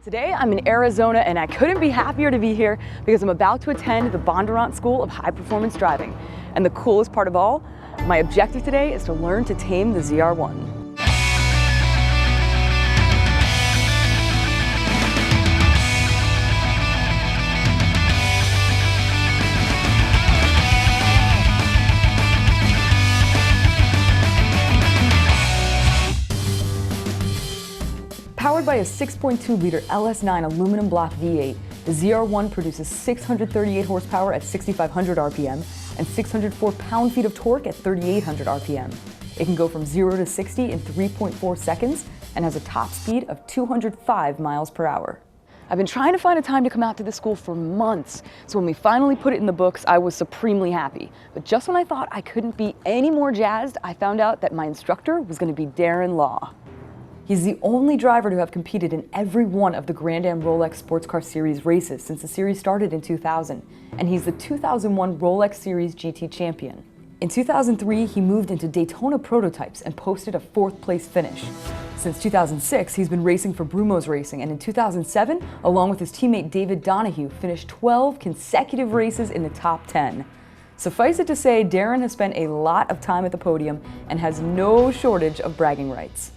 Today I'm in Arizona and I couldn't be happier to be here because I'm about to attend the Bondurant School of High Performance Driving. And the coolest part of all, my objective today is to learn to tame the ZR1. Powered by a 6.2-liter LS9 aluminum block V8, the ZR1 produces 638 horsepower at 6,500 RPM and 604 pound-feet of torque at 3,800 RPM. It can go from 0 to 60 in 3.4 seconds and has a top speed of 205 miles per hour. I've been trying to find a time to come out to this school for months, so when we finally put it in the books, I was supremely happy. But just when I thought I couldn't be any more jazzed, I found out that my instructor was going to be Darren Law. He's the only driver to have competed in every one of the Grand Am Rolex Sports Car Series races since the series started in 2000, and he's the 2001 Rolex Series GT champion. In 2003, he moved into Daytona prototypes and posted a 4th place finish. Since 2006, he's been racing for Brumos Racing, and in 2007, along with his teammate David Donahue, finished 12 consecutive races in the top 10. Suffice it to say, Darren has spent a lot of time at the podium and has no shortage of bragging rights.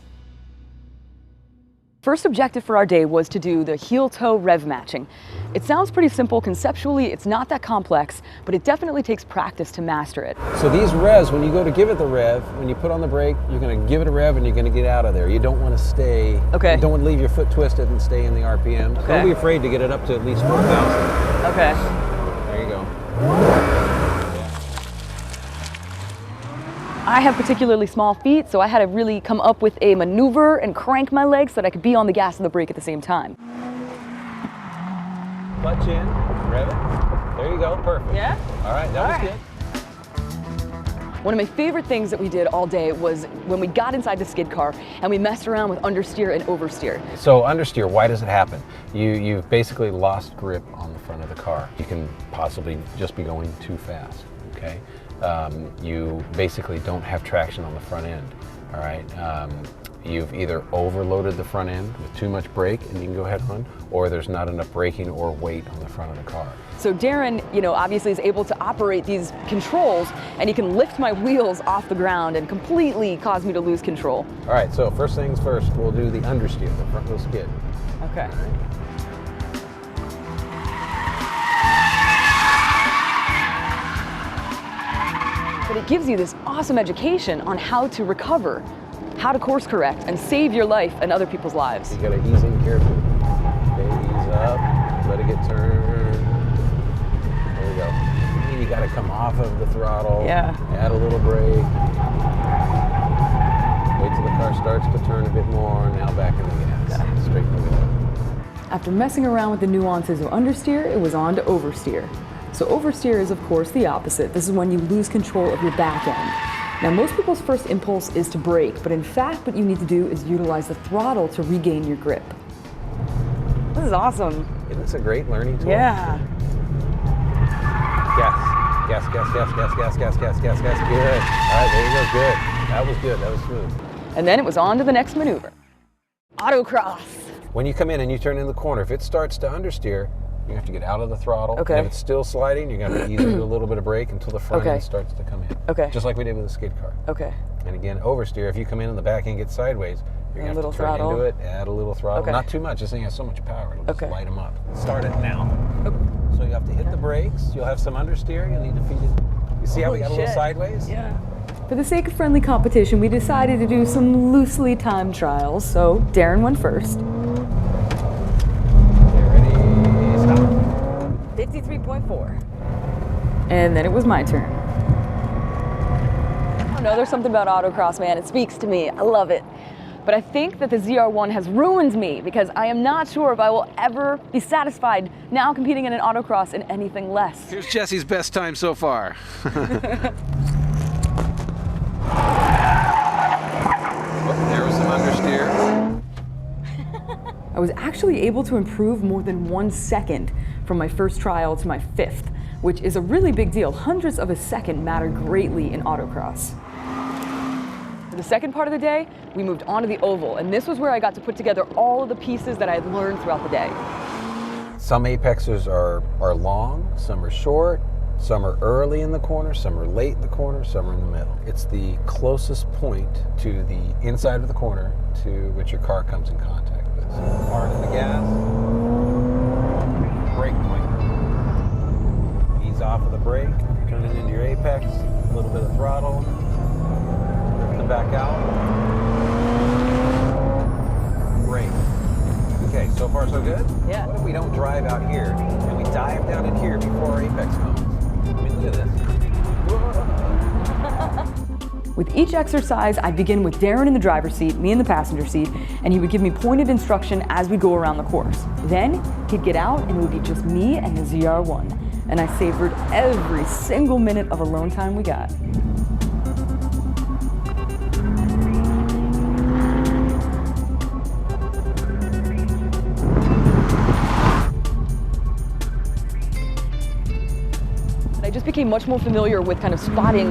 First objective for our day was to do the heel-toe rev matching. It sounds pretty simple conceptually, it's not that complex, but it definitely takes practice to master it. So these revs, when you go to give it the rev, when you put on the brake, you're going to give it a rev and you're going to get out of there. You don't want to stay, okay. You don't want to leave your foot twisted and stay in the RPM. Okay. Don't be afraid to get it up to at least 4,000. Okay. There you go. I have particularly small feet, so I had to really come up with a maneuver and crank my legs so that I could be on the gas and the brake at the same time. Clutch in, rev it. There you go, perfect. Yeah? All right, that was good. One of my favorite things that we did all day was when we got inside the skid car and we messed around with understeer and oversteer. So understeer, why does it happen? You've basically lost grip on the front of the car. You can possibly just be going too fast, okay? You basically don't have traction on the front end, all right? You've either overloaded the front end with too much brake and you can go ahead and run, or there's not enough braking or weight on the front of the car. So Darren, obviously is able to operate these controls and he can lift my wheels off the ground and completely cause me to lose control. All right, so first things first, we'll do the understeer, the front wheel skid. Okay. But it gives you this awesome education on how to recover, how to course correct, and save your life and other people's lives. You gotta ease in carefully. Okay, ease up, let it get turned. There you go. And you gotta come off of the throttle. Yeah. Add a little brake. Wait till the car starts to turn a bit more. Now back in the gas. Okay. Straighten the wheel. After messing around with the nuances of understeer, it was on to oversteer. So oversteer is, of course, the opposite. This is when you lose control of your back end. Now, most people's first impulse is to brake, but in fact, what you need to do is utilize the throttle to regain your grip. This is awesome. Isn't this a great learning tool? Yeah. Gas, gas, gas, gas, gas, gas, gas, gas, gas, gas. Good. All right, there you go. Good. That was good. That was smooth. And then it was on to the next maneuver. Autocross. When you come in and you turn in the corner, if it starts to understeer, you have to get out of the throttle. Okay. And if it's still sliding, you're going to ease into a little bit of brake until the front end starts to come in. Okay. Just like we did with the skid car. Okay. And again, oversteer, if you come in and the back end gets sideways, you're going to have to turn into it, add a little throttle. Okay. Not too much, this thing has so much power, it'll just light them up. Start it now. So you have to hit the brakes, you'll have some understeer, you'll need to feed it. You see how we got a little sideways? Yeah. For the sake of friendly competition, we decided to do some loosely timed trials, so Darren went first. 53.4. And then it was my turn. I don't know, there's something about autocross, man. It speaks to me. I love it. But I think that the ZR1 has ruined me because I am not sure if I will ever be satisfied now competing in an autocross in anything less. Here's Jessi's best time so far. Oh, there was some understeer. I was actually able to improve more than 1 second from my first trial to my 5th, which is a really big deal. Hundredths of a second matter greatly in autocross. For the second part of the day, we moved on to the oval, and this was where I got to put together all of the pieces that I had learned throughout the day. Some apexes are long, some are short, some are early in the corner, some are late in the corner, some are in the middle. It's the closest point to the inside of the corner to which your car comes in contact with. Hard in the gas, brake point. Ease off of the brake, turn it into your apex, a little bit of throttle, lift it back out, brake. Okay, so far so good? Yeah. What if we don't drive out here and we dive down in here before our apex comes? I mean, look at this. With each exercise, I'd begin with Darren in the driver's seat, me in the passenger seat, and he would give me pointed instruction as we go around the course. Then he'd get out and it would be just me and the ZR1. And I savored every single minute of alone time we got. I just became much more familiar with kind of spotting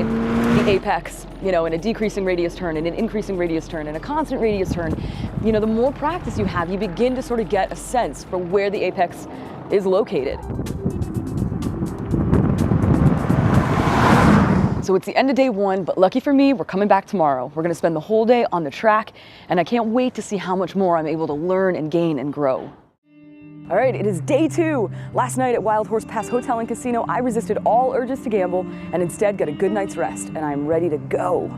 the apex, in a decreasing radius turn and an increasing radius turn and a constant radius turn. The more practice you have, you begin to sort of get a sense for where the apex is located. So it's the end of day one, but lucky for me, we're coming back tomorrow. We're gonna spend the whole day on the track, and I can't wait to see how much more I'm able to learn and gain and grow. All right, it is day two. Last night at Wild Horse Pass Hotel and Casino, I resisted all urges to gamble and instead got a good night's rest, and I'm ready to go.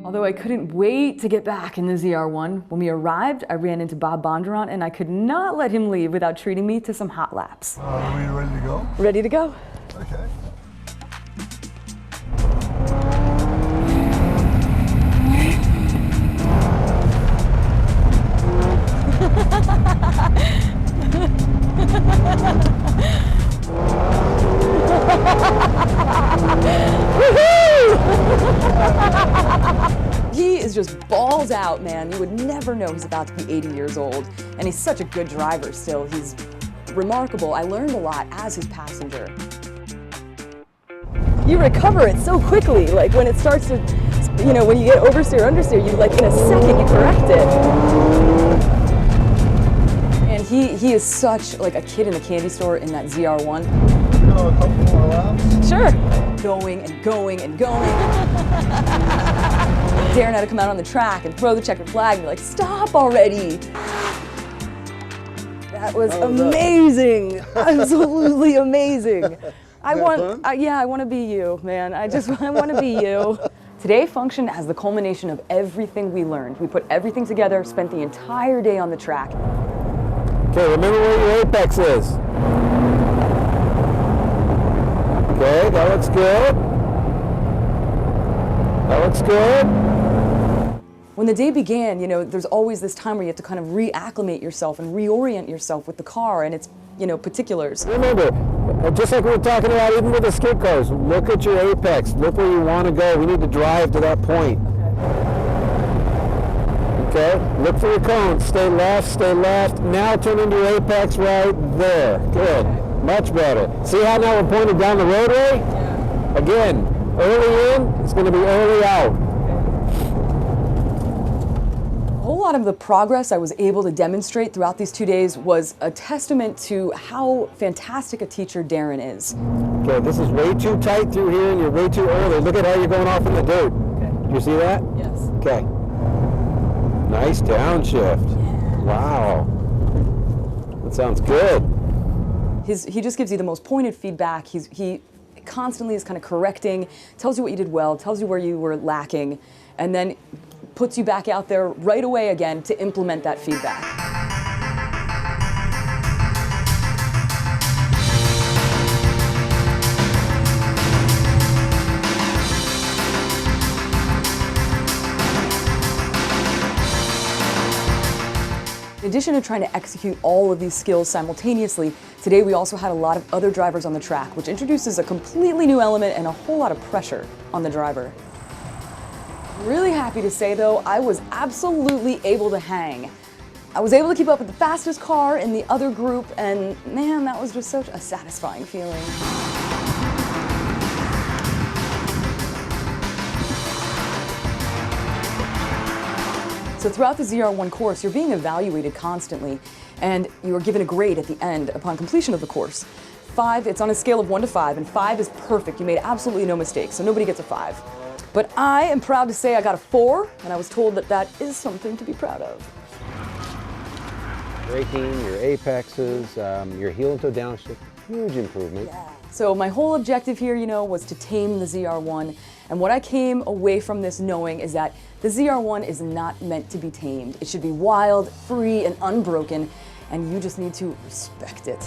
Although I couldn't wait to get back in the ZR1, when we arrived, I ran into Bob Bondurant, and I could not let him leave without treating me to some hot laps. Are we ready to go? Ready to go. Okay. He is just balls out, man. You would never know he's about to be 80 years old. And he's such a good driver still. He's remarkable. I learned a lot as his passenger. You recover it so quickly. Like when it starts to, when you get oversteer, understeer, you like in a second you correct it. And he is such like a kid in a candy store in that ZR1. A couple more laps? Sure. Going and going and going. Darren had to come out on the track and throw the checkered flag and be like, stop already. That was amazing. Absolutely amazing. I want to be you, man. I want to be you. Today functioned as the culmination of everything we learned. We put everything together, spent the entire day on the track. Okay, remember where your apex is. Okay, that looks good. That looks good. When the day began, there's always this time where you have to kind of reacclimate yourself and reorient yourself with the car and its, particulars. Remember, just like we were talking about even with the skid cars, look at your apex, look where you want to go. We need to drive to that point. Okay, look for your cones, stay left, now turn into your apex right there. Good, much better. See how now we're pointed down the roadway? Yeah. Again, early in, it's going to be early out. A whole lot of the progress I was able to demonstrate throughout these 2 days was a testament to how fantastic a teacher Darren is. Okay, this is way too tight through here and you're way too early. Look at how you're going off in the dirt. Okay. Do you see that? Yes. Okay. Nice downshift. Yeah. Wow. That sounds good. He just gives you the most pointed feedback. He constantly is kind of correcting, tells you what you did well, tells you where you were lacking, and then puts you back out there right away again to implement that feedback. In addition to trying to execute all of these skills simultaneously, today we also had a lot of other drivers on the track, which introduces a completely new element and a whole lot of pressure on the driver. Really happy to say though, I was absolutely able to hang. I was able to keep up with the fastest car in the other group, and man, that was just such a satisfying feeling. So throughout the ZR1 course, you're being evaluated constantly, and you are given a grade at the end upon completion of the course. 5, it's on a scale of 1 to 5, and 5 is perfect. You made absolutely no mistakes, so nobody gets a 5. But I am proud to say I got a 4, and I was told that that is something to be proud of. Braking, your apexes, your heel and toe downshift, huge improvement. Yeah. So my whole objective here, was to tame the ZR1. And what I came away from this knowing is that the ZR1 is not meant to be tamed. It should be wild, free, and unbroken, and you just need to respect it.